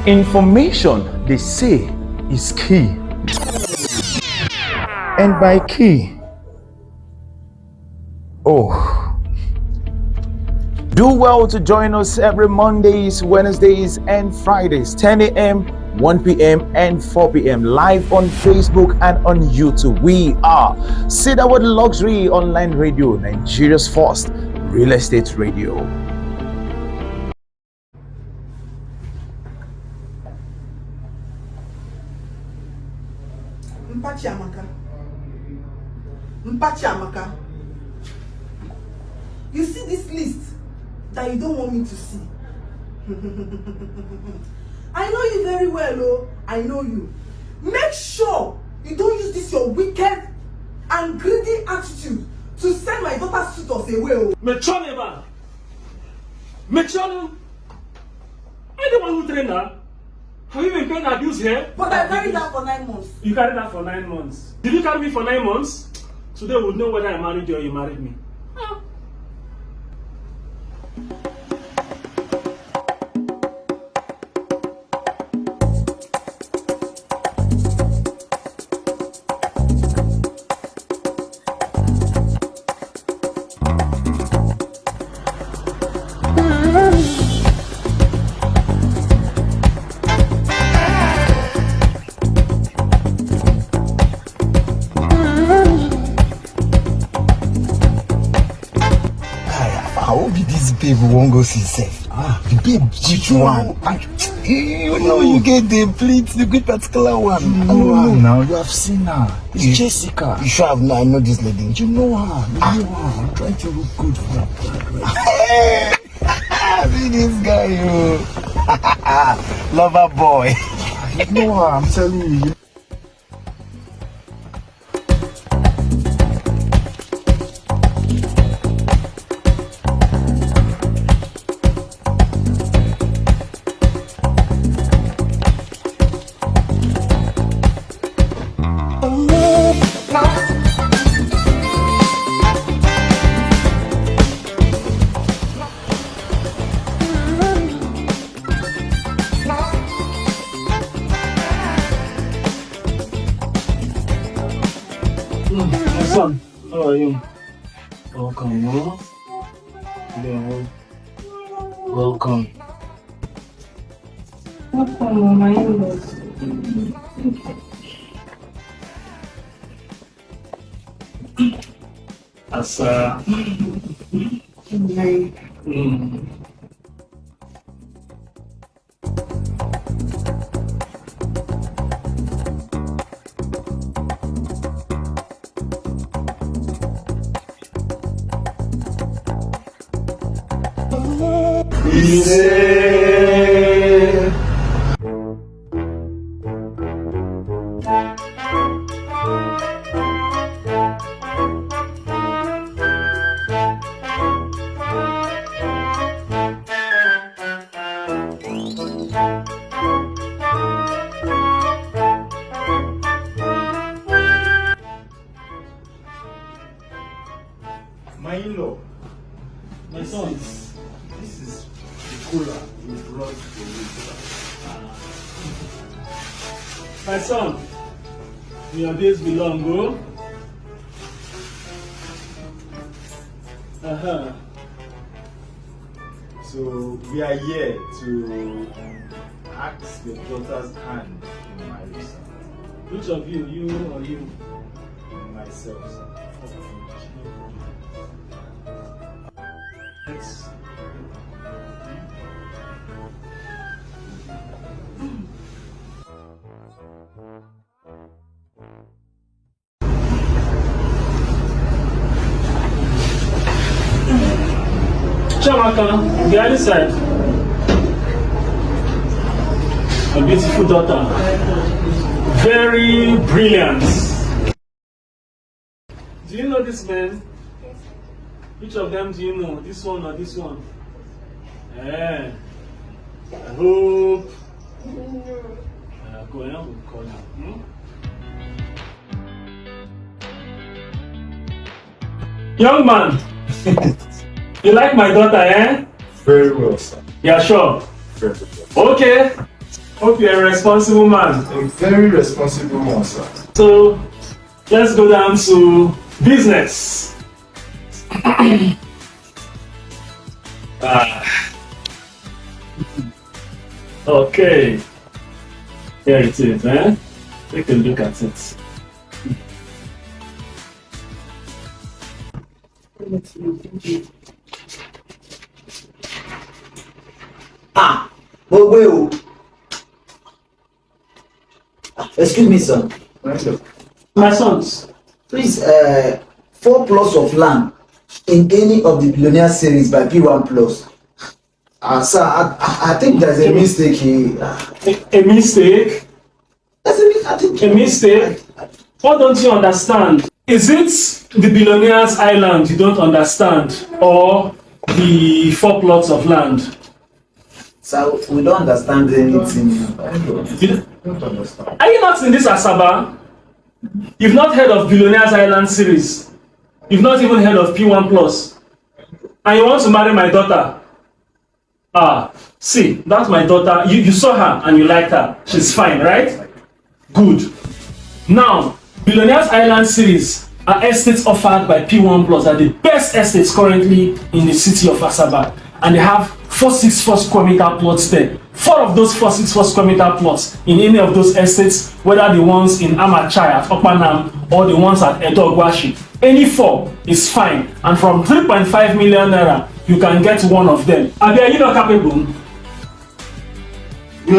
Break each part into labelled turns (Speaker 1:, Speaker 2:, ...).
Speaker 1: Information, they say, is key. And by key, do well to join us every Mondays, Wednesdays, and Fridays, 10 a.m., 1 p.m., and 4 p.m. live on Facebook and on YouTube. We are Cedarwood Luxury Online Radio, Nigeria's first real estate radio.
Speaker 2: Mpachiamaka, you see this list that you don't want me to see. I know you very well, oh. I know you. Make sure you don't use this your wicked and greedy attitude to send my daughter's suitors away, oh.
Speaker 3: Mechoneba! Mechonu! I the one who trained her. Have you been paying abuse here?
Speaker 2: But I carried her for 9 months.
Speaker 3: You carried her for 9 months. Did you carry me for 9 months? Today we'll know whether I married you or you married me. Huh?
Speaker 4: People won't go see safe. The big cheap one. You know you get the plate, the good particular one.
Speaker 1: Now you have seen her. It's Jessica.
Speaker 4: You sure have not. I know this lady.
Speaker 1: You know her. You know her. I'm trying to look good for her.
Speaker 4: See this guy, you. Lover boy.
Speaker 1: You know her. I'm telling you.
Speaker 3: My son, how are you? Welcome, no? Yeah. Welcome.
Speaker 5: Welcome, my in-laws.
Speaker 3: Asa.
Speaker 1: My in-law.
Speaker 3: My son.
Speaker 1: This is the cooler we brought for you.
Speaker 3: My son, your days belong, go.
Speaker 1: So we are here to ask your daughter's hand in marriage, sir.
Speaker 3: Which of you, you or you?
Speaker 1: Myself, sir.
Speaker 3: It's Chamaka, the other side. A beautiful daughter. Very brilliant. Do you know this man? Which of them do you know? This one or this one? Yeah. I hope. Go ahead, we'll call you. Young man, you like my daughter, eh?
Speaker 1: Very well, sir.
Speaker 3: Yeah, sure.
Speaker 1: Very well.
Speaker 3: Okay. Hope you're a responsible man.
Speaker 4: A very responsible one, sir.
Speaker 3: So let's go down to business. Okay. Here it is, eh? Take a look at it.
Speaker 6: But wait, excuse me, sir.
Speaker 3: My sons.
Speaker 6: Please, 4 plots of land in any of the billionaire series by P1 Plus. Sir, I think there's a mistake here.
Speaker 3: A mistake?
Speaker 6: I think
Speaker 3: A mistake? What don't you understand? Is it the billionaire's island you don't understand, or the 4 plots of land?
Speaker 6: Sir, we don't understand anything.
Speaker 4: Don't understand.
Speaker 3: Are you not in this Asaba? You've not heard of Billionaire's Island series. You've not even heard of P1 Plus. And you want to marry my daughter? See, that's my daughter. You saw her and you liked her. She's fine, right? Good. Now, Billionaire's Island series are estates offered by P1 Plus. Are the best estates currently in the city of Asaba. And they have 464 square meter plots there. 4 of those 464 square meter plots in any of those estates, whether the ones in Amachai at Opanam or the ones at Edogwashi, any 4 is fine. And from 3.5 million naira, you can get one of them. Abi, are you not capable?
Speaker 4: We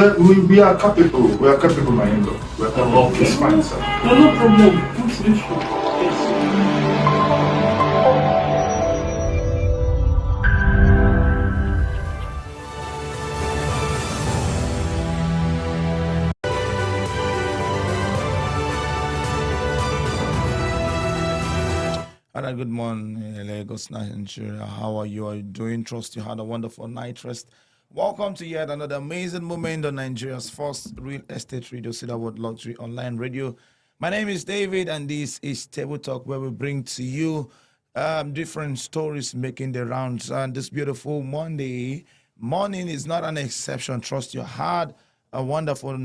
Speaker 4: are capable. We are capable, my in-law. We are capable.
Speaker 3: Okay.
Speaker 4: It's fine, sir.
Speaker 3: No problem. What's the issue? Yes.
Speaker 1: Hello, good morning, Lagos, Nigeria. How are you doing? Trust you had a wonderful night rest. Welcome to yet another amazing moment on Nigeria's first real estate radio, Cedarwood Luxury Online Radio. My name is David, and this is Table Talk, where we bring to you different stories making the rounds. And this beautiful Monday morning is not an exception. Trust you had a wonderful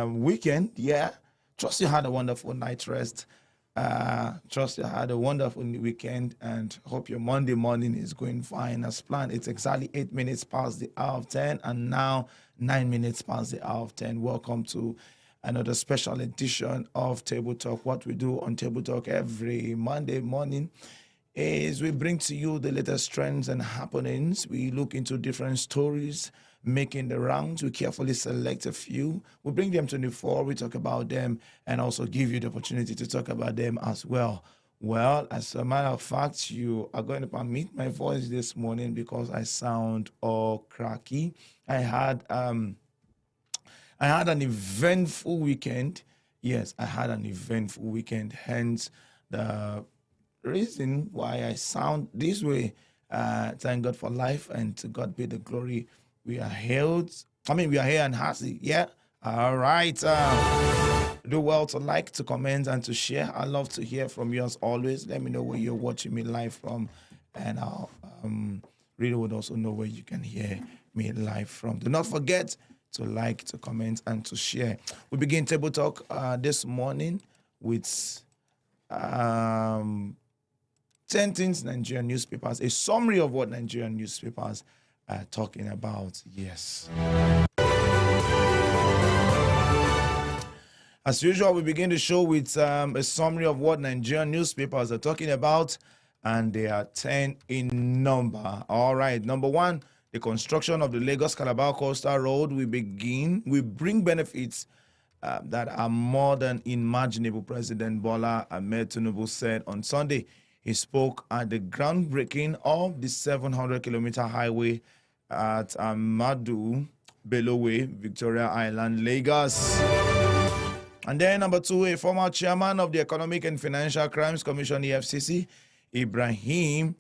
Speaker 1: weekend. Yeah, trust you had a wonderful night rest. Trust you had a wonderful weekend and hope your Monday morning is going fine as planned. It's exactly 8 minutes past the hour of 10 and now 9 minutes past the hour of 10. Welcome to another special edition of Table Talk. What we do on Table Talk every Monday morning is we bring to you the latest trends and happenings. We look into different stories making the rounds. We carefully select a few. We bring them to the fore. We talk about them and also give you the opportunity to talk about them as well. Well, as a matter of fact, you are going to permit my voice this morning because I sound all cracky. I had an eventful weekend. Yes, I had an eventful weekend. Hence the reason why I sound this way. Thank God for life and to God be the glory. We are healed. We are here and healthy. Yeah. All right. Do well to like, to comment, and to share. I love to hear from you as always. Let me know where you're watching me live from, and I'll really would also know where you can hear me live from. Do not forget to like, to comment, and to share. We begin Table Talk this morning with 10 things Nigerian newspapers, a summary of what Nigerian newspapers talking about. Yes. As usual, we begin the show with a summary of what Nigerian newspapers are talking about, and they are 10 in number. All right. Number 1, the construction of the Lagos-Calabar Coastal Road will bring benefits that are more than imaginable, President Bola Ahmed Tinubu said on Sunday. He spoke at the groundbreaking of the 700-kilometer highway at Amadu Bello Way, Victoria Island, Lagos. And then number 2, a former chairman of the Economic and Financial Crimes Commission, EFCC, Ibrahim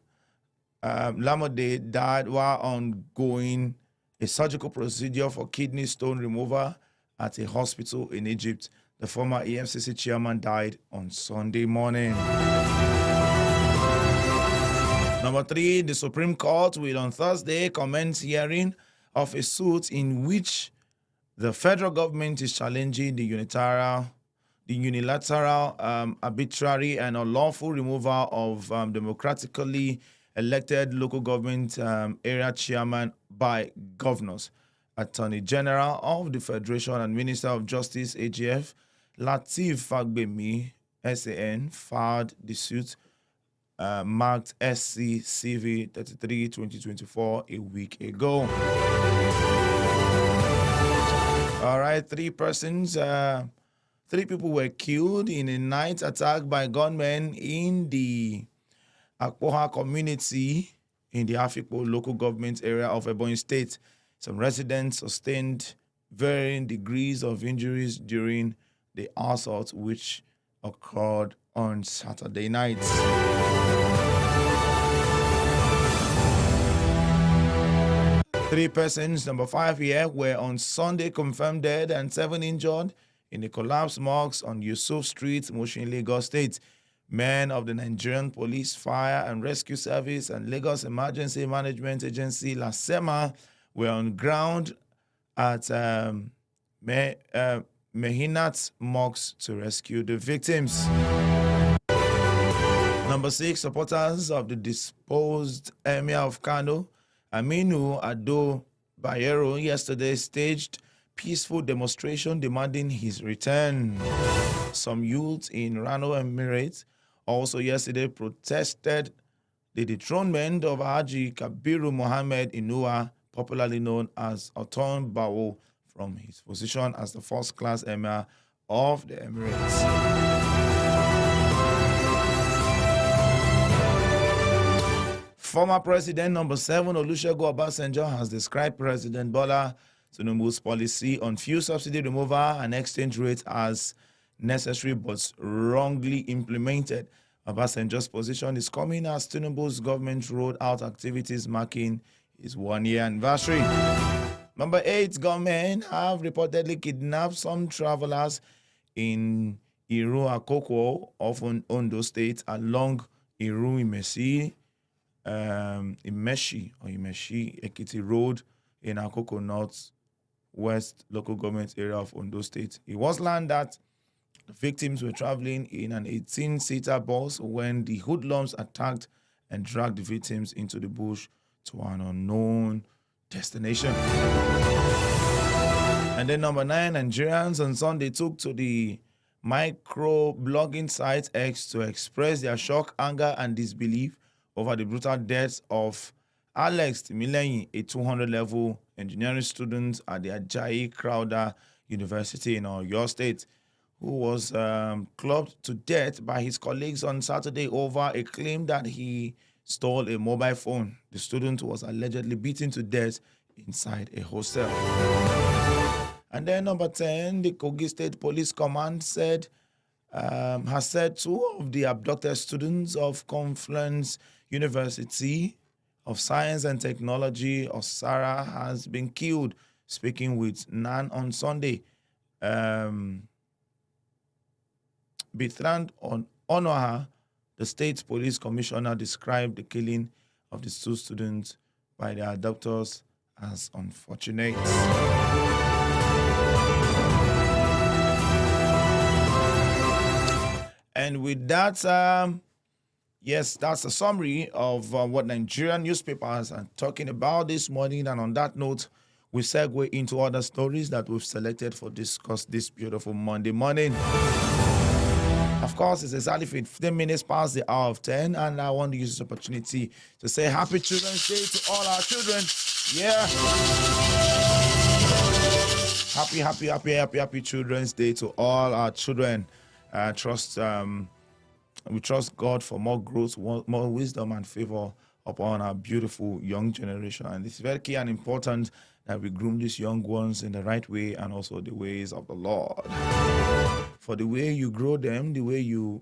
Speaker 1: Lamode, died while undergoing a surgical procedure for kidney stone removal at a hospital in Egypt. The former EFCC chairman died on Sunday morning. Number 3, the Supreme Court will on Thursday commence hearing of a suit in which The federal government is challenging the unilateral, arbitrary, and unlawful removal of democratically elected local government area chairman by governors. Attorney General of the Federation and Minister of Justice (AGF) Lateef Fagbemi (SAN) filed the suit marked SC CV 33 2024 a week ago. All right, three people were killed in a night attack by gunmen in the Akpoha community in the Afikpo local government area of Ebonyi State. Some residents sustained varying degrees of injuries during the assault, which occurred on Saturday night. Three persons, number 5 here, were on Sunday confirmed dead and 7 injured in the collapsed mosque on Yusuf Street, Mushin, Lagos State. Men of the Nigerian Police, Fire and Rescue Service and Lagos Emergency Management Agency, LASEMA, were on ground at Mehinat Mosque to rescue the victims. Number 6, supporters of the disposed Emir of Kano, Aminu Ado Bayero, yesterday staged peaceful demonstration demanding his return. Some youths in Rano Emirates also yesterday protested the dethronement of Haji Kabiru Mohammed Inua, popularly known as Oton Bawo, from his position as the first-class emir of the Emirates. Former President number 7, Olusegun Obasanjo, has described President Bola Tinubu's policy on fuel subsidy removal and exchange rate as necessary but wrongly implemented. Obasanjo's position is coming as Tinubu's government rolled out activities marking his 1-year anniversary. Number 8, gunmen have reportedly kidnapped some travelers in Iru Akoko of Ondo State along Iru Imeshi Ekiti Road in Akoko North West local government area of Ondo State. It was learned that the victims were traveling in an 18-seater bus when the hoodlums attacked and dragged the victims into the bush to an unknown destination. And then number 9, Nigerians on Sunday took to the micro-blogging site X to express their shock, anger, and disbelief over the brutal death of Alex Timileyin, a 200-level engineering student at the Ajayi Crowther University in Oyo State, who was clubbed to death by his colleagues on Saturday over a claim that he stole a mobile phone. The student was allegedly beaten to death inside a hostel. And then number 10, the Kogi State Police Command has said 2 of the abducted students of Confluence University of Science and Technology, Osara, has been killed. Speaking with NAN on Sunday, Bertrand Onoha, the state police commissioner, described the killing of the 2 students by their abductors as unfortunate. And with that, yes, that's a summary of what Nigerian newspapers are talking about this morning. And on that note, we segue into other stories that we've selected for discuss this beautiful Monday morning. Of course, it's exactly 15 minutes past the hour of 10, and I want to use this opportunity to say Happy Children's Day to all our children. Yeah. Happy Children's Day to all our children. We trust God for more growth, more wisdom and favor upon our beautiful young generation. And it's very key and important that we groom these young ones in the right way and also the ways of the Lord. For the way you grow them, the way you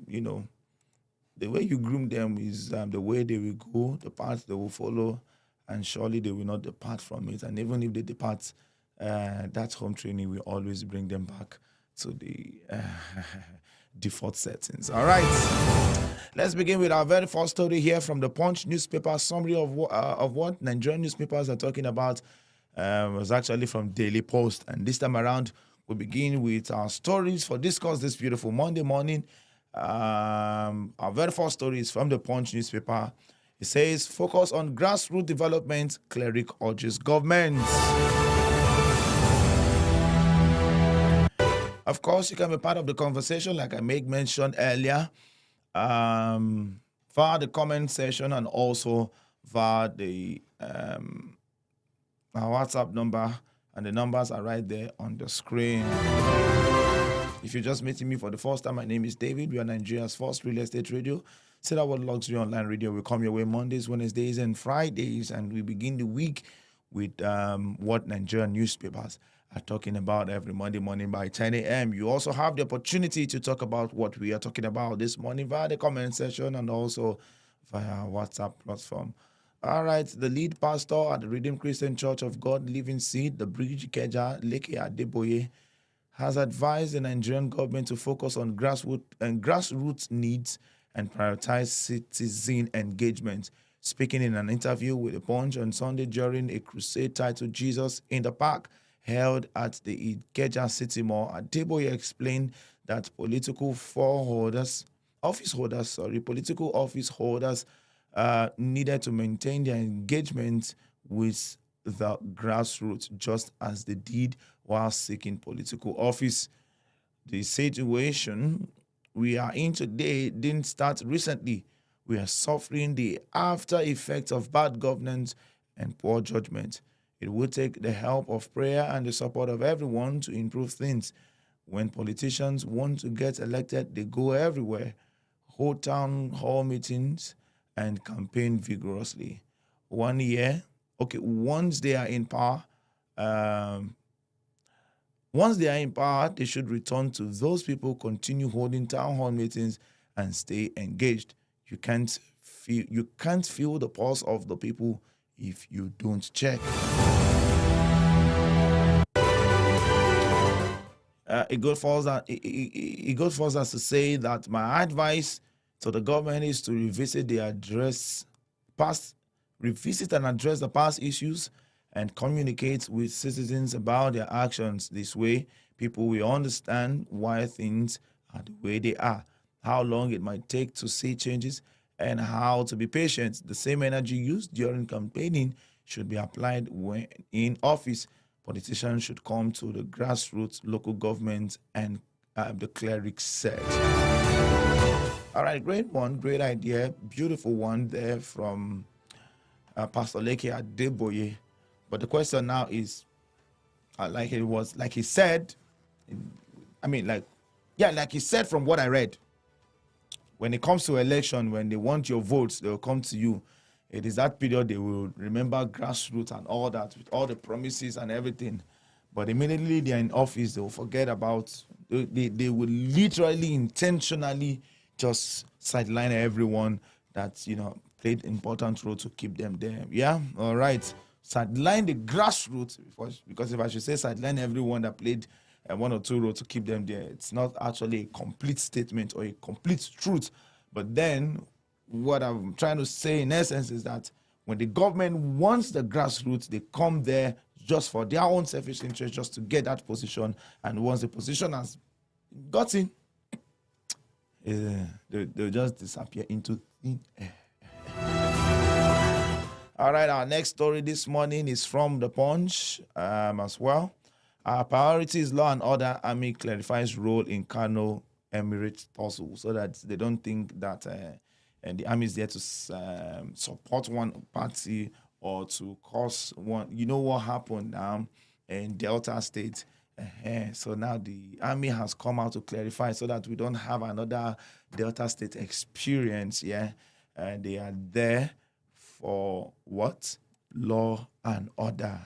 Speaker 1: groom them is the way they will go, the path they will follow, and surely they will not depart from it. And even if they depart, that home training will always bring them back to the default settings. All right, let's begin with our very first story here from the Punch newspaper. Summary of what Nigerian newspapers are talking about was actually from Daily Post. And this time around, we begin with our stories for discuss this beautiful Monday morning. Our very first story is from the Punch newspaper. It says, focus on grassroots development, cleric urges government. Of course, you can be part of the conversation, like I made mention earlier, via the comment section and also via the our WhatsApp number, and the numbers are right there on the screen. If you're just meeting me for the first time, my name is David. We are Nigeria's first real estate radio. Cedarwood Luxury Online Radio will come your way Mondays, Wednesdays, and Fridays, and we begin the week with what Nigerian newspapers are talking about every Monday morning by 10 a.m. You also have the opportunity to talk about what we are talking about this morning via the comment section and also via our WhatsApp platform. All right, the lead pastor at the Redeemed Christian Church of God Living Seed, the Bridge Ikeja, Leke Adeboye, has advised the Nigerian government to focus on grassroots needs and prioritize citizen engagement. Speaking in an interview with The Punch on Sunday during a crusade titled Jesus in the Park, held at the Ikeja City Mall, Adeboye explained that political office holders needed to maintain their engagement with the grassroots, just as they did while seeking political office. The situation we are in today didn't start recently. We are suffering the after effects of bad governance and poor judgment. It will take the help of prayer and the support of everyone to improve things. When politicians want to get elected, they go everywhere, hold town hall meetings, and campaign vigorously. Once they are in power, they should return to those people, continue holding town hall meetings, and stay engaged. You can't feel the pulse of the people if you don't check. It goes further to say that my advice to the government is to revisit and address the past issues and communicate with citizens about their actions. This way, people will understand why things are the way they are, how long it might take to see changes, and how to be patient. The same energy used during campaigning should be applied when in office. Politicians should come to the grassroots, local government, and the clerics said. All right, great one, great idea, beautiful one there from Pastor Leke Adeboye. But the question now is, like he said from what I read, when it comes to election, when they want your votes, they'll come to you. It is that period they will remember grassroots and all that, with all the promises and everything. But immediately they're in office, they will forget about, they will literally, intentionally just sideline everyone that, played important role to keep them there. Yeah, all right. Sideline the grassroots, because if I should say sideline everyone that played one or two roles to keep them there, it's not actually a complete statement or a complete truth. But then what I'm trying to say in essence is that when the government wants the grassroots, they come there just for their own selfish interest, just to get that position. And once the position has gotten, they'll just disappear into thin air. All right, our next story this morning is from The Punch as well. Our priority is law and order. Army clarifies role in Kano Emirates tussle, so that they don't think that and the army is there to support one party or to cause one. You know what happened now in Delta State? So now the army has come out to clarify so that we don't have another Delta State experience. Yeah, they are there for what? Law and order.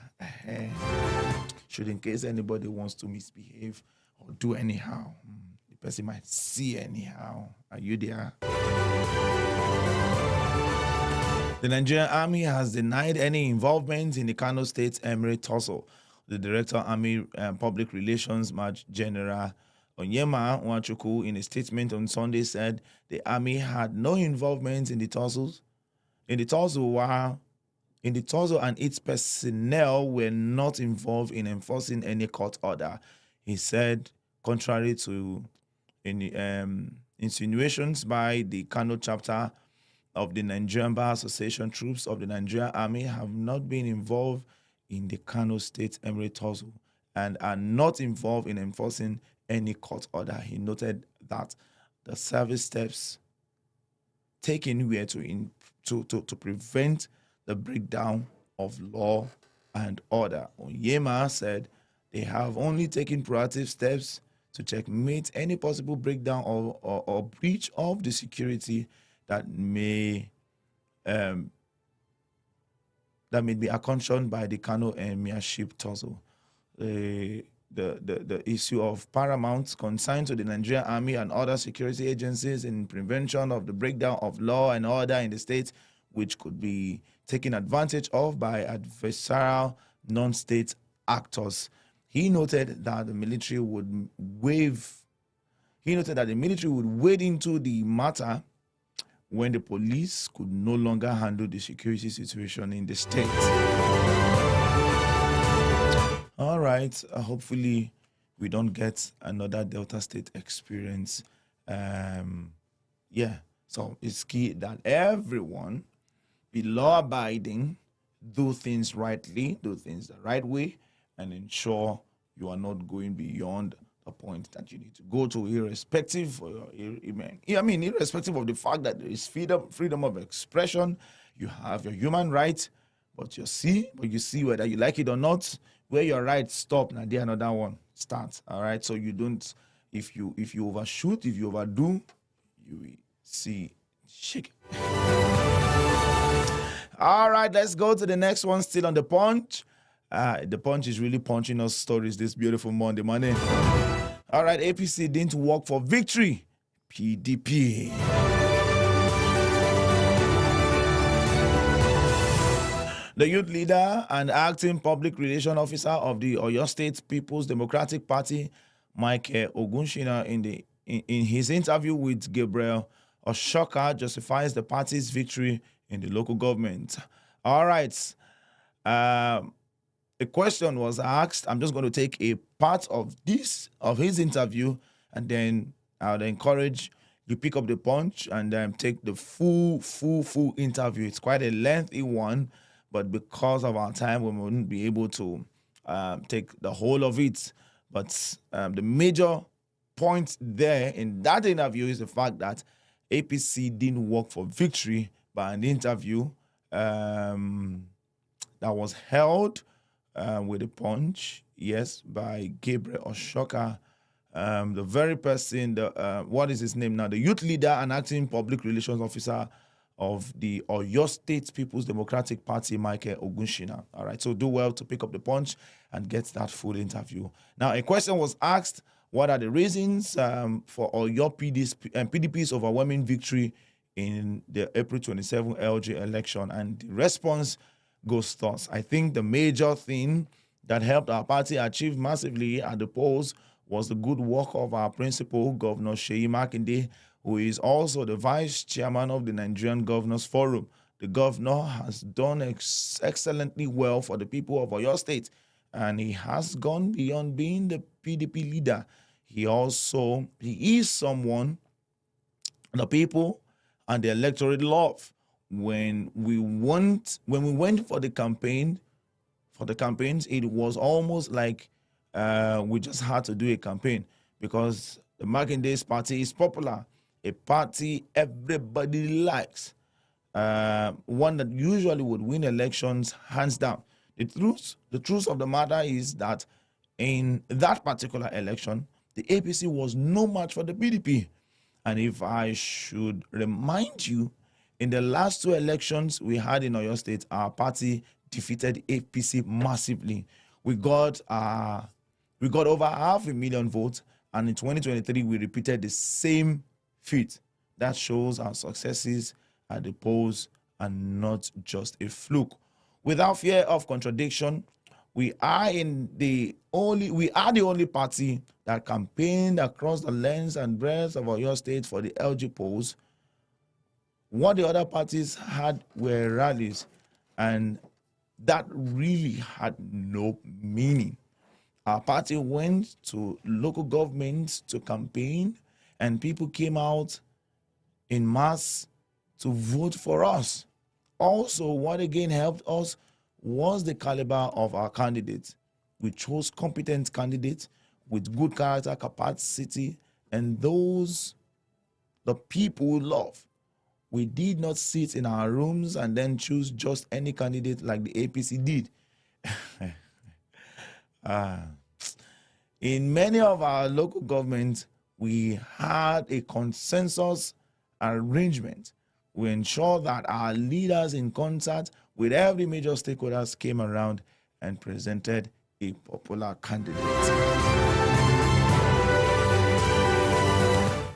Speaker 1: Should in case anybody wants to misbehave or do anyhow, the person might see anyhow. Are you there? The Nigerian Army has denied any involvement in the Kano State Emirate tussle. The Director Army Public Relations Major General Onyema Nwachukwu, in a statement on Sunday, said the Army had no involvement in the tussle while in the Tozo and its personnel were not involved in enforcing any court order. He said, contrary to insinuations by the Kano chapter of the Nigerian Bar Association, troops of the Nigerian Army have not been involved in the Kano State Emirate Tozo and are not involved in enforcing any court order. He noted that the service steps taken were to prevent the breakdown of law and order. Onyema said they have only taken proactive steps to checkmate any possible breakdown or breach of the security that may be accompanied by the Kano Emirship Tozo. The issue of paramount concern to the Nigerian Army and other security agencies in prevention of the breakdown of law and order in the state, which could be taken advantage of by adversarial non-state actors. He noted that the military would wade into the matter when the police could no longer handle the security situation in the state. All right, hopefully we don't get another Delta State experience. So it's key that everyone be law-abiding, do things rightly, do things the right way, and ensure you are not going beyond the point that you need to go to, irrespective of the fact that there is freedom of expression. You have your human right, but you see whether you like it or not, where your rights stop, now there another one starts. All right, so you don't, if you overshoot, if you overdo, you will see shake. All right, let's go to the next one. Still on the Punch. The Punch is really punching us stories this beautiful Monday morning. All right, APC didn't work for victory. PDP. The youth leader and acting public relations officer of the Oyo State People's Democratic Party, Michael Ogunshina, in his interview with Gabriel Oshoka, justifies the party's victory in the local government. All right. A question was asked. I'm just going to take a part of his interview, and then I would encourage you pick up the Punch and take the full interview. It's quite a lengthy one, but because of our time, we wouldn't be able to take the whole of it. But the major point there in that interview is the fact that APC didn't work for victory by an interview that was held with the Punch, yes, by Gabriel Oshoka, the very person, what is his name now? The youth leader and acting public relations officer of the Oyo State People's Democratic Party, Michael Ogunshina. All right, so do well to pick up the Punch and get that full interview. Now, a question was asked, what are the reasons for Oyo PDP's overwhelming victory in the April 27 LG election? And the response goes thus. I think the major thing that helped our party achieve massively at the polls was the good work of our principal, Governor Seyi Makinde, who is also the vice chairman of the Nigerian Governors Forum. The governor has done excellently well for the people of Oyo State, and he has gone beyond being the PDP leader. He is someone the people and the electorate love. When we went for the campaigns, it was almost like we just had to do a campaign because the Makinde's party is popular, a party everybody likes, one that usually would win elections hands down. The truth of the matter is that in that particular election, the APC was no match for the PDP. And if I should remind you, in the last two elections we had in Oyo State, our party defeated APC massively. We got over 500,000 votes, and in 2023 we repeated the same feat. That shows our successes at the polls are not just a fluke. Without fear of contradiction, we are the only party that campaigned across the length and breadth of Oyo State for the LG polls. What the other parties had were rallies, and that really had no meaning. Our party went to local governments to campaign, and people came out in mass to vote for us. Also, what again helped us was the caliber of our candidates. We chose competent candidates with good character, capacity, and those the people love. We did not sit in our rooms and then choose just any candidate like the APC did. In many of our local governments, we had a consensus arrangement. We ensured that our leaders, in concert with every major stakeholders, came around and presented a popular candidate.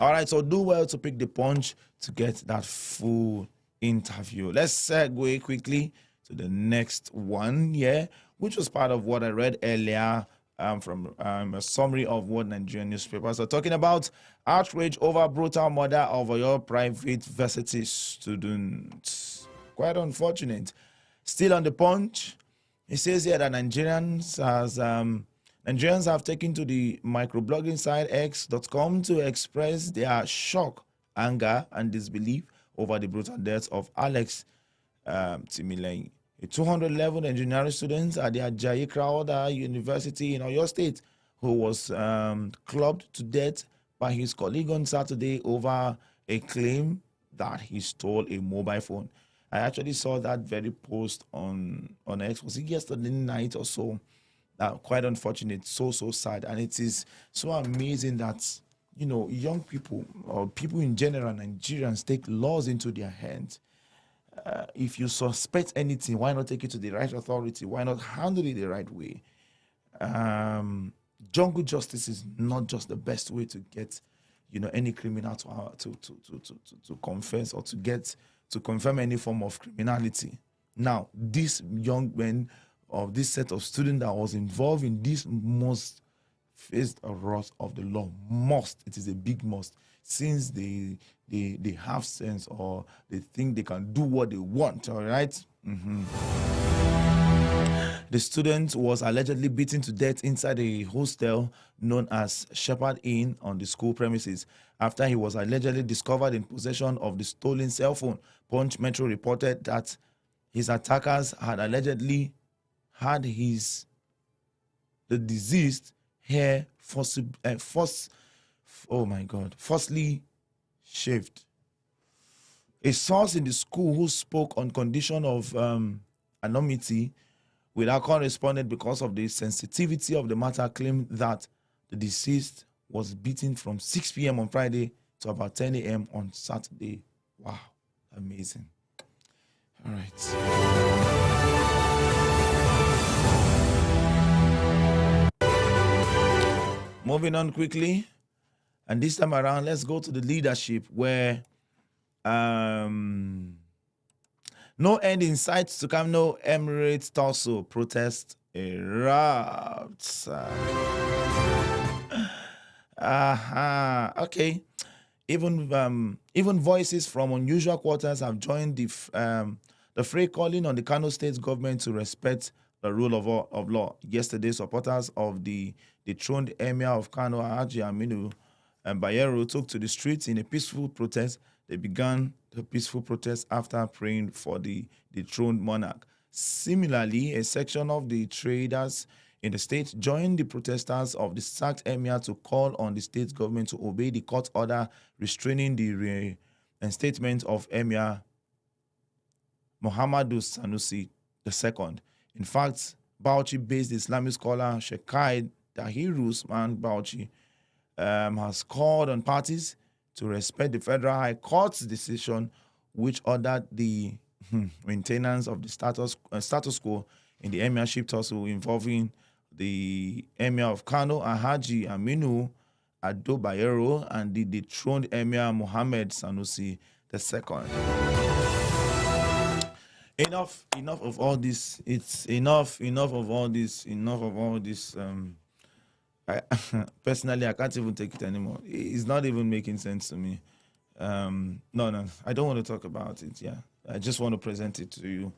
Speaker 1: All right, so do well to pick the punch to get that full interview. Let's segue quickly to the next one here, which was part of what I read earlier from a summary of what Nigerian newspapers are talking about. Outrage over brutal murder of your private varsity student. Quite unfortunate. Still on the punch, it says here that Nigerians have taken to the microblogging site x.com to express their shock, anger, and disbelief over the brutal death of Alex Timileyin, a 211 engineering student at the Ajayi Crowther University in Oyo State, who was clubbed to death by his colleague on Saturday over a claim that he stole a mobile phone. I actually saw that very post on X. Was it yesterday night or so? Quite unfortunate, so sad, and it is so amazing that young people or people in general, Nigerians, take laws into their hands. If you suspect anything, why not take it to the right authority? Why not handle it the right way? Jungle justice is not just the best way to get any criminal to confess or to confirm any form of criminality. Now, these young men of this set of students that was involved in this must face the wrath of the law. It is a big must, since they have sense, or they think they can do what they want. All right. The student was allegedly beaten to death inside a hostel known as Shepherd Inn on the school premises after he was allegedly discovered in possession of the stolen cell phone. Punch Metro reported that his attackers had allegedly had the deceased hair forcibly shaved. A source in the school who spoke on condition of anonymity without correspondent because of the sensitivity of the matter claimed that the deceased was beaten from 6 p.m. on Friday to about 10 a.m. on Saturday. Wow, amazing. All right. Moving on quickly, and this time around, let's go to the leadership, where no end in sight to Kano Emirates Torso protest erupts. Okay. Even voices from unusual quarters have joined the fray, calling on the Kano State government to respect the rule of law. Yesterday, supporters of the dethroned Emir of Kano, Haji Aminu Bayero, took to the streets in a peaceful protest. They began the peaceful protest after praying for the dethroned monarch. Similarly, a section of the traders in the state joined the protesters of the sacked Emir to call on the state government to obey the court order restraining the reinstatement of Emir Muhammadu Sanusi II. In fact, Bauchi-based Islamic scholar Sheikh Dahiru Usman Bauchi has called on parties to respect the Federal High Court's decision, which ordered the maintenance of the status quo in the emirship tussle involving the Emir of Kano, Haji Aminu Ado Bayero, and the dethroned Emir Muhammad Sanusi II. Enough of all this. It's enough of all this. Personally, I can't even take it anymore. It's not even making sense to me. No, I don't want to talk about it. Yeah, I just want to present it to you.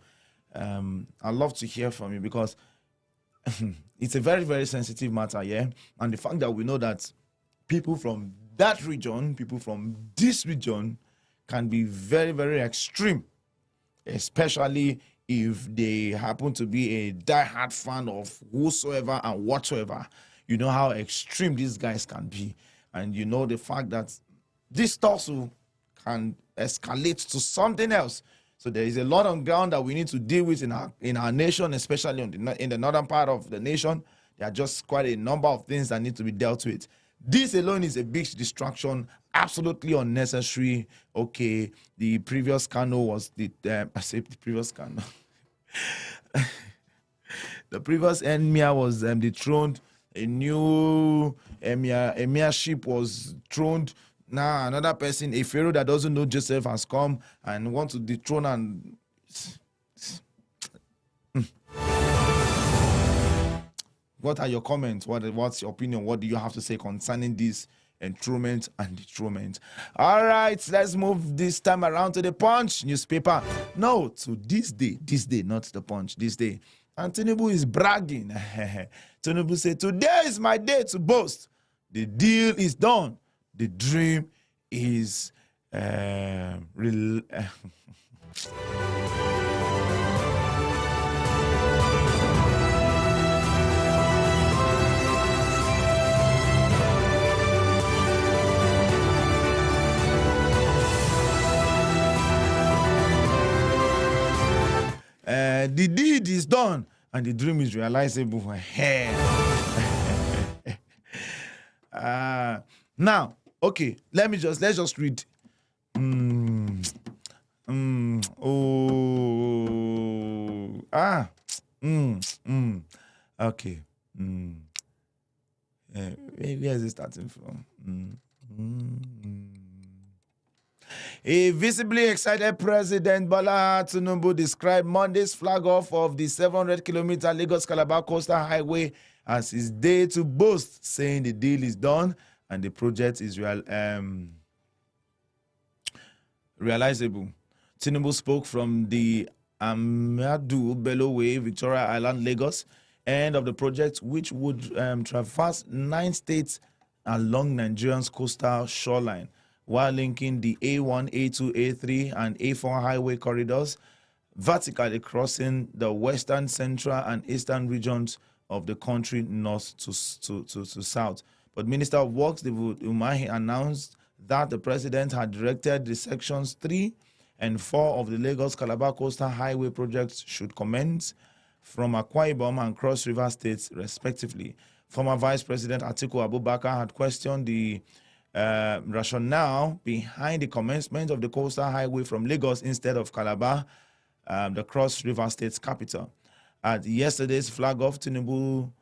Speaker 1: I'd love to hear from you because it's a very, very sensitive matter, yeah. And the fact that we know that people from that region, people from this region, can be very, very extreme, especially if they happen to be a die-hard fan of whosoever and whatsoever. You know how extreme these guys can be, and you know the fact that this tussle can escalate to something else. So there is a lot on ground that we need to deal with in our nation, especially in the northern part of the nation. There are just quite a number of things that need to be dealt with. This alone is a big distraction, absolutely unnecessary. Okay, the previous Kano was I say the previous Kano. The previous emir was dethroned. A new emirship was throned. Now another person, a pharaoh that doesn't know Joseph, has come and want to dethrone and. What are your comments? What's your opinion? What do you have to say concerning this enthronement and dethronement? All right, let's move this time around to the Punch newspaper. No, to this day, not the Punch, this day. And Tinubu is bragging. Tinubu said, "Today is my day to boast. The deal is done. The dream is the deed is done and the dream is realizable." Now, okay, let's just read. Okay. Where is it starting from? A visibly excited President Bola Tinubu described Monday's flag off of the 700-kilometer Lagos-Calabar Coastal Highway as his day to boast, saying the deal is done and the project is realizable. Tinubu spoke from the Amadu Bello Way, Victoria Island, Lagos, end of the project, which would traverse 9 states along Nigeria's coastal shoreline, while linking the A1, A2, A3, and A4 highway corridors, vertically crossing the western, central, and eastern regions of the country north to south. But Minister of Works, David Umahi, announced that the president had directed the sections 3 and 4 of the Lagos-Calabar Coastal Highway projects should commence from Akwa Ibom and Cross River states, respectively. Former Vice President Atiku Abubakar had questioned the rationale behind the commencement of the coastal highway from Lagos instead of Calabar, the Cross River State's capital. At yesterday's flag off, Tinubu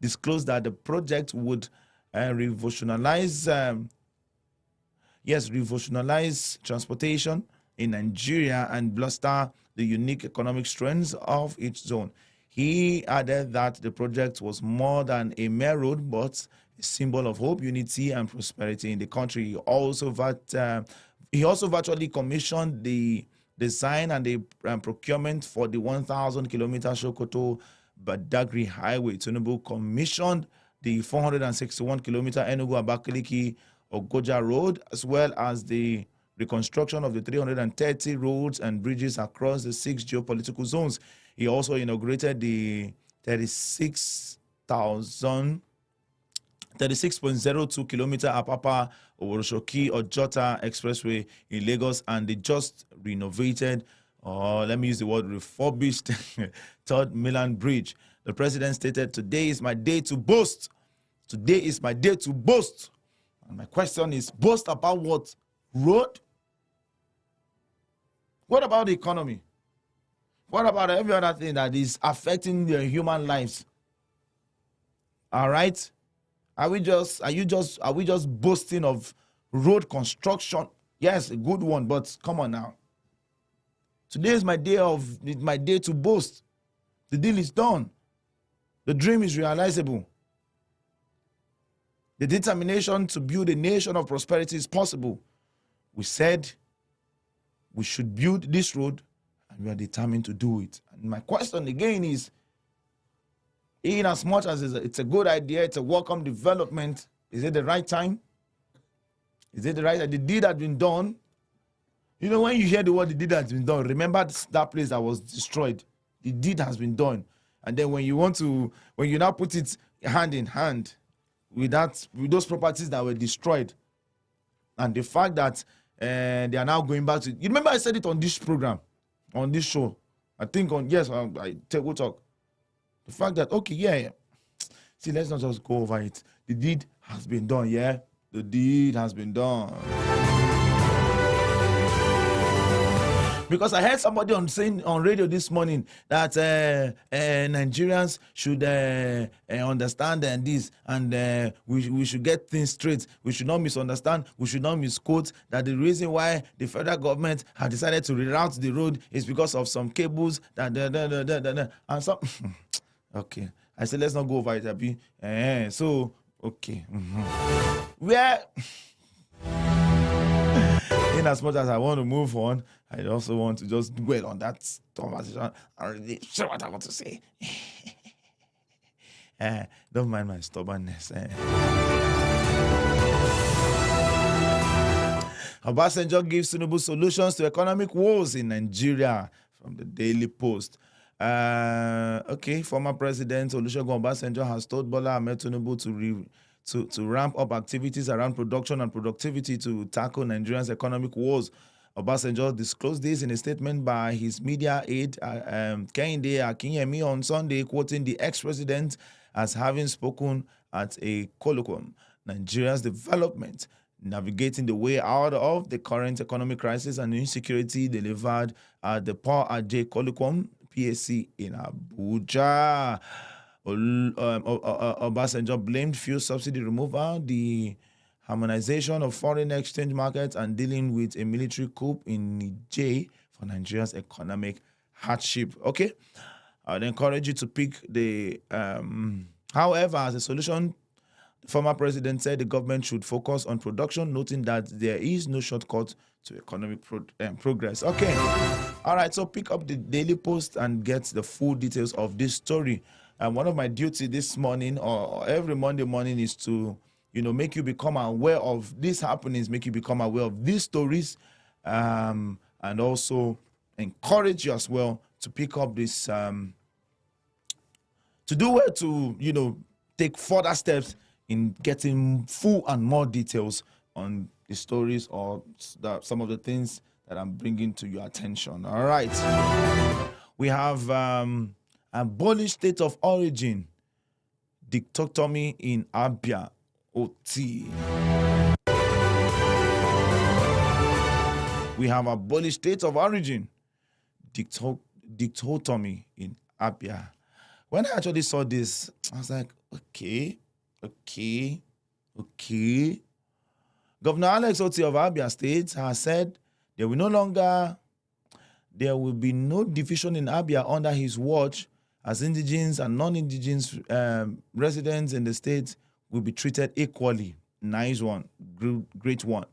Speaker 1: disclosed that the project would revolutionize transportation in Nigeria and bolster the unique economic strengths of each zone. He added that the project was more than a mere road, but a symbol of hope, unity, and prosperity in the country. He also virtually commissioned the design and the procurement for the 1,000-kilometer Sokoto-Badagry Highway. Tinubu commissioned the 461-kilometer Enugu-Abakaliki-Ogoja Road, as well as the reconstruction of the 330 roads and bridges across the 6 geopolitical zones. He also inaugurated the 36.02 kilometer Apapa Oworoshoki Ojota Expressway in Lagos and the just renovated, let me use the word refurbished, Third Mainland Bridge. The president stated, "Today is my day to boast. Today is my day to boast." And my question is, boast about what? Road? What about the economy? What about every other thing that is affecting their human lives? All right? Are we just boasting of road construction? Yes, a good one, but come on now. Today is my day to boast. The deal is done. The dream is realizable. The determination to build a nation of prosperity is possible. We said we should build this road and we are determined to do it. And my question again is, in as much as it's a good idea, it's a welcome development, is it the right time? Is it the right time? The deed has been done. You know, when you hear the word the deed has been done, remember that place that was destroyed. The deed has been done. And then when you now put it hand in hand with those properties that were destroyed, and the fact that they are now going back to, you remember I said it on this program, on this show, I think I we'll talk. The fact that, okay, yeah. See, let's not just go over it. The deed has been done, yeah? The deed has been done. Because I heard somebody saying on radio this morning that Nigerians should understand this, and we should get things straight. We should not misunderstand. We should not misquote that the reason why the federal government had decided to reroute the road is because of some cables and some. Okay, I said let's not go over it, Abi. So okay, where. In as much as I want to move on, I also want to just dwell on that conversation and really say what I want to say. Don't mind my stubbornness. Obasanjo gives Tinubu solutions to economic woes in Nigeria, from the Daily Post. Former President Olusegun Obasanjo has told Bola Ahmed Tinubu to ramp up activities around production and productivity to tackle Nigeria's economic woes. Obasanjo disclosed this in a statement by his media aide, Kehinde Akinyemi, on Sunday, quoting the ex-president as having spoken at a colloquium. Nigeria's development, navigating the way out of the current economic crisis and insecurity, delivered at the Paul Ajay Colloquium, PAC, in Abuja. Obasanjo blamed fuel subsidy removal, the harmonization of foreign exchange markets, and dealing with a military coup in Niger for Nigeria's economic hardship. Okay, I'd encourage you to pick the. However, as a solution, the former president said the government should focus on production, noting that there is no shortcut to economic progress. Okay, all right. So pick up the Daily Post and get the full details of this story. One of my duties this morning or every Monday morning is to, make you become aware of these happenings, make you become aware of these stories, and also encourage you as well to pick up this, to do well to, take further steps in getting full and more details on the stories or some of the things that I'm bringing to your attention. All right. We have abolished state of origin, dichotomy in Abia, OT. We have abolished state of origin, dichotomy in Abia. When I actually saw this, I was like, okay. Governor Alex Oti of Abia State has said there will be no division in Abia under his watch, as indigenous and non-indigenous residents in the state will be treated equally. Nice one, great one.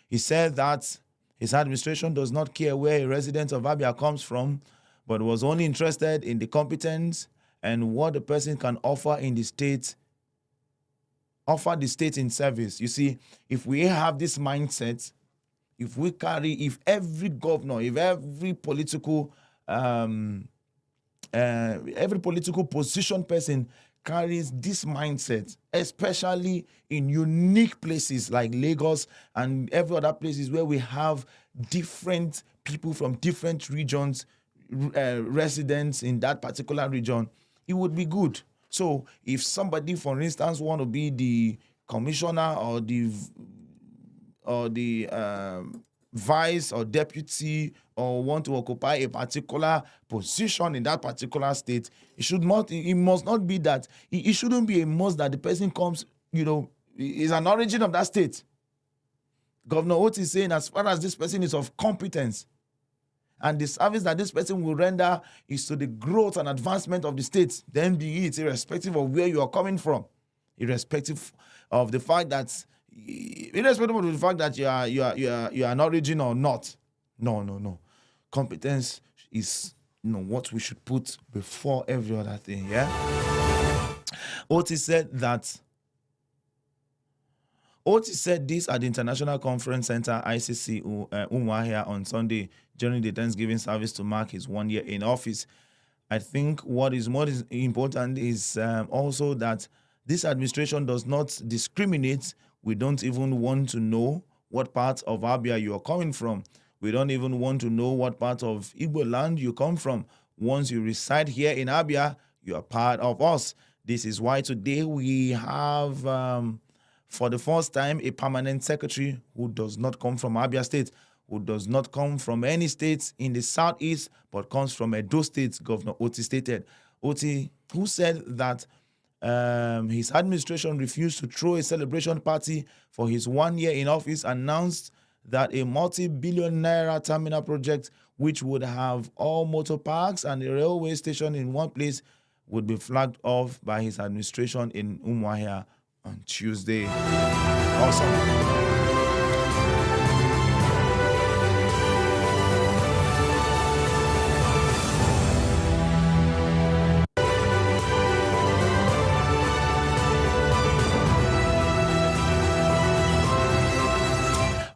Speaker 1: He said that his administration does not care where a resident of Abia comes from, but was only interested in the competence and what the person can offer the state in service. You see, if we have this mindset, if every governor, if every political position person carries this mindset, especially in unique places like Lagos and every other places where we have different people from different regions, residents in that particular region, it would be good. So if somebody, for instance, want to be the commissioner or the vice or deputy, or want to occupy a particular position in that particular state, it must not be that, it shouldn't be a must that the person comes, is an origin of that state. Governor Oti is saying, as far as this person is of competence and the service that this person will render is to the growth and advancement of the state, then be it, irrespective of where you are coming from, irrespective of the fact that you are an origin or not. No. Competence is what we should put before every other thing. Yeah. Otis said this at the International Conference Center ICC Umuahia on Sunday during the Thanksgiving service to mark his 1 year in office. I think what is more important is also that this administration does not discriminate. We don't even want to know what part of Abia you are coming from. We don't even want to know what part of Igbo land you come from. Once you reside here in Abia, you are part of us. This is why today we have, for the first time, a permanent secretary who does not come from Abia State, who does not come from any state in the southeast, but comes from Edo State, Governor Oti stated. Oti, who said that his administration refused to throw a celebration party for his 1 year in office, announced that a multi-billion naira terminal project, which would have all motor parks and a railway station in one place, would be flagged off by his administration in Umuahia on Tuesday. Awesome.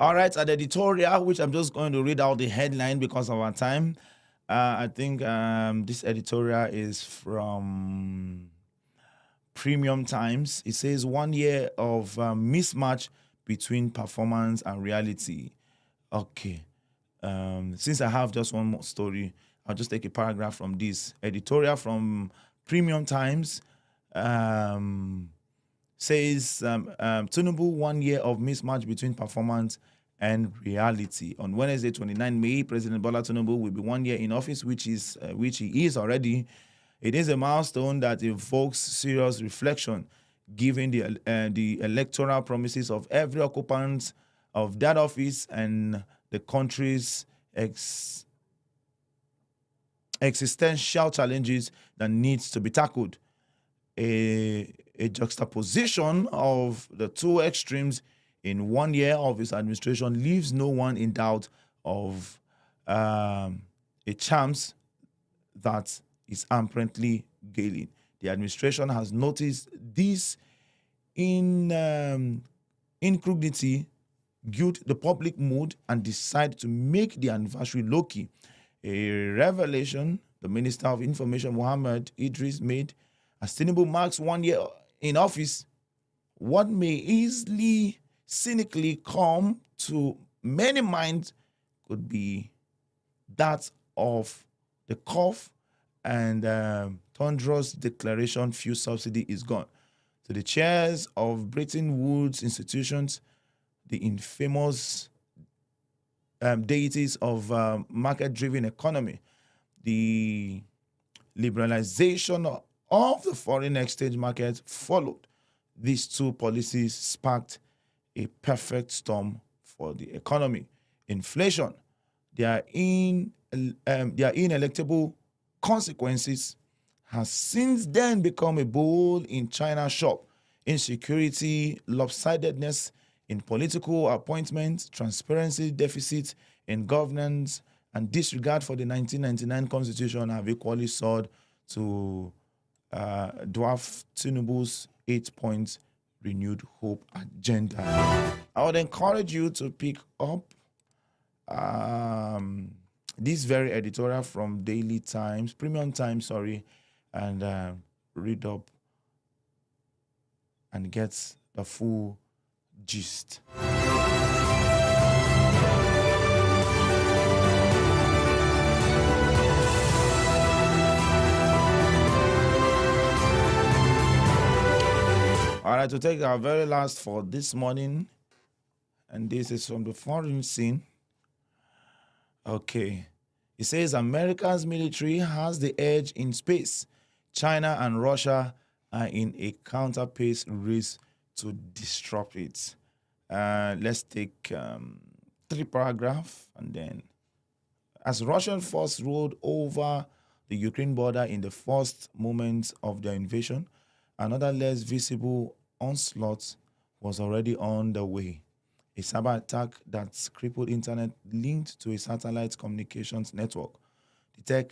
Speaker 1: All right, an editorial, which I'm just going to read out the headline because of our time. I think this editorial is from Premium Times. It says 1 year of mismatch between performance and reality. Okay. Since I have just one more story, I'll just take a paragraph from this editorial from Premium Times. Says Tinubu 1 year of mismatch between performance and reality. On Wednesday, 29 May, President Bola Tinubu will be 1 year in office, which he is already. It is a milestone that evokes serious reflection, given the electoral promises of every occupant of that office and the country's existential challenges that needs to be tackled. A juxtaposition of the two extremes in 1 year of his administration leaves no one in doubt of a chance that is apparently gaining. The administration has noticed this incongruity, viewed the public mood, and decided to make the anniversary low-key. A revelation the Minister of Information, Mohammed Idris, made as Tinubu marks 1 year in office. What may easily, cynically come to many minds could be that of the cough and thunderous declaration fuel subsidy is gone. To the chairs of Bretton Woods institutions, the infamous deities of market-driven economy, the liberalization of the foreign exchange market followed. These two policies sparked a perfect storm for the economy. Inflation, their ineluctable consequences, has since then become a bull in China shop. Insecurity, lopsidedness in political appointments, transparency deficit in governance, and disregard for the 1999 Constitution have equally soared to dwarf Tinubu's 8-point renewed hope agenda. I would encourage you to pick up this very editorial from Daily Times, Premium Times, sorry, and read up and get the full gist. All right, to take our very last for this morning, and this is from the foreign scene. Okay. It says America's military has the edge in space. China and Russia are in a counter-pace race to disrupt it. Let's take 3 paragraphs, and then as Russian forces rolled over the Ukraine border in the first moments of their invasion, another less visible onslaught was already on the way. A cyber attack that crippled internet linked to a satellite communications network. The tech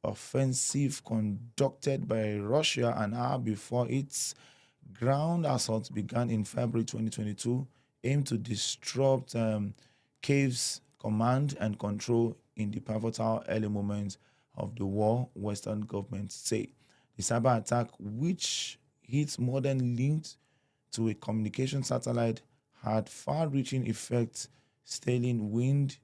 Speaker 1: offensive conducted by Russia an hour before its ground assault began in February 2022 aimed to disrupt Kyiv's command and control in the pivotal early moments of the war, Western governments say. The cyber attack, which hit more than linked to a communication satellite, had far-reaching effects, stalling wind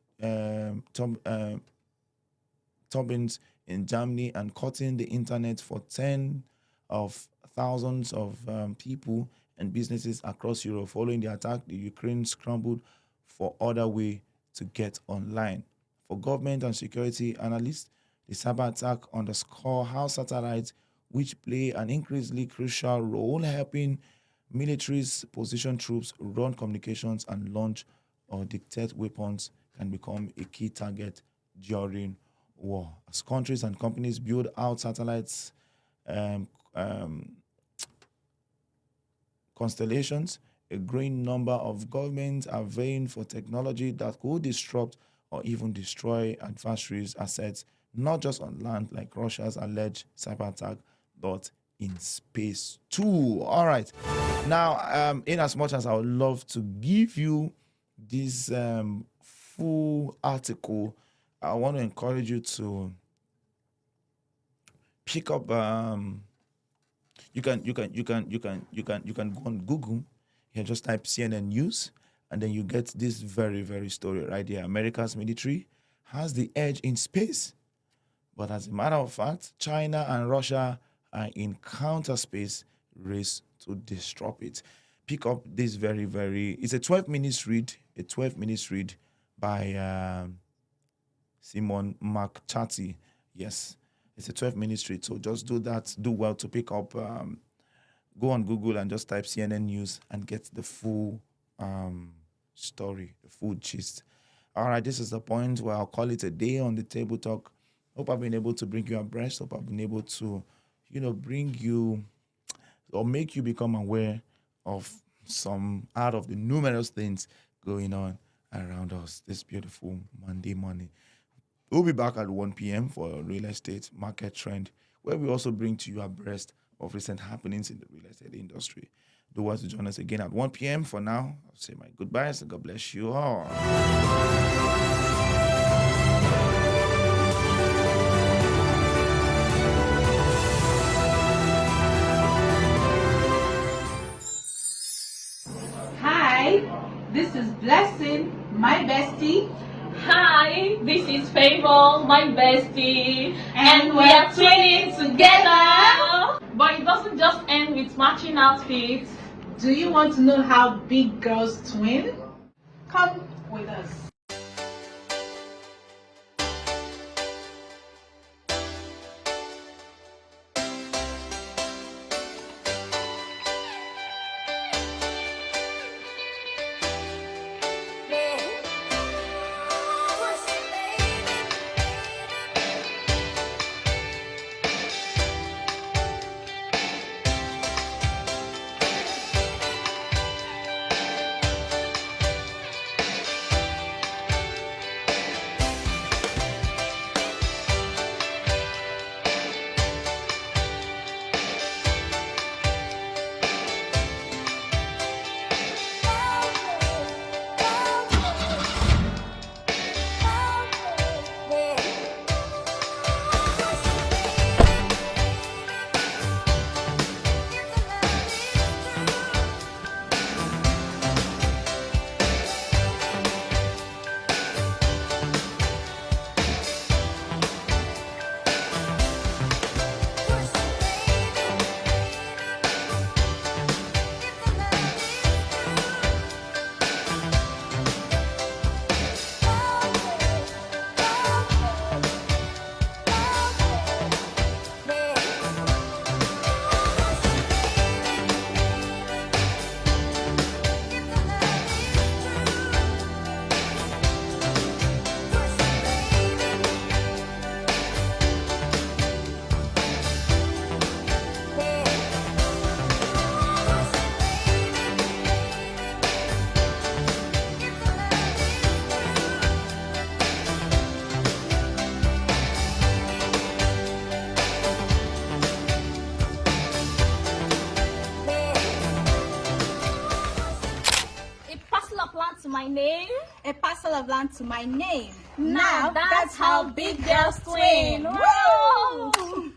Speaker 1: turbines in Germany and cutting the internet for tens of thousands of people and businesses across Europe. Following the attack, the Ukraine scrambled for other way to get online. For government and security analysts, the cyber attack underscore how satellites, which play an increasingly crucial role helping militaries position troops, run communications, and launch or dictate weapons, can become a key target during war. As countries and companies build out satellites constellations, a growing number of governments are vying for technology that could disrupt or even destroy adversaries' assets, not just on land like Russia's alleged cyber attack, but in space too. All right. Now, in as much as I would love to give you this full article, I want to encourage you to pick up. You can go on Google. You just type CNN News, and then you get this very, very story right here. America's military has the edge in space, but as a matter of fact, China and Russia are in counter space race to disrupt it. Pick up this very, very. It's a 12 minutes read. A 12 minutes read by Simon McChatty. Yes, it's a 12 minutes read. So just do that. Do well to pick up. Go on Google and just type CNN News and get the full story, the full gist. All right, this is the point where I'll call it a day on the table talk. Hope I've been able to bring you abreast. Hope I've been able to, bring you or make you become aware of some out of the numerous things going on around us this beautiful Monday morning. We'll be back at 1 p.m. for real estate market trend, where we also bring to you abreast of recent happenings in the real estate industry. Do want to join us again at 1 p.m. For now, I'll say my goodbyes and God bless you all.
Speaker 7: Hi, this is Blessing, my bestie.
Speaker 5: Hi, this is Favor, my bestie, and we are twinning together. But it doesn't just end with matching outfits.
Speaker 7: Do you want to know how big girls twin? Come with us.
Speaker 5: my name.
Speaker 7: A parcel of land to my name.
Speaker 5: Now that's how big girls twin. Woo!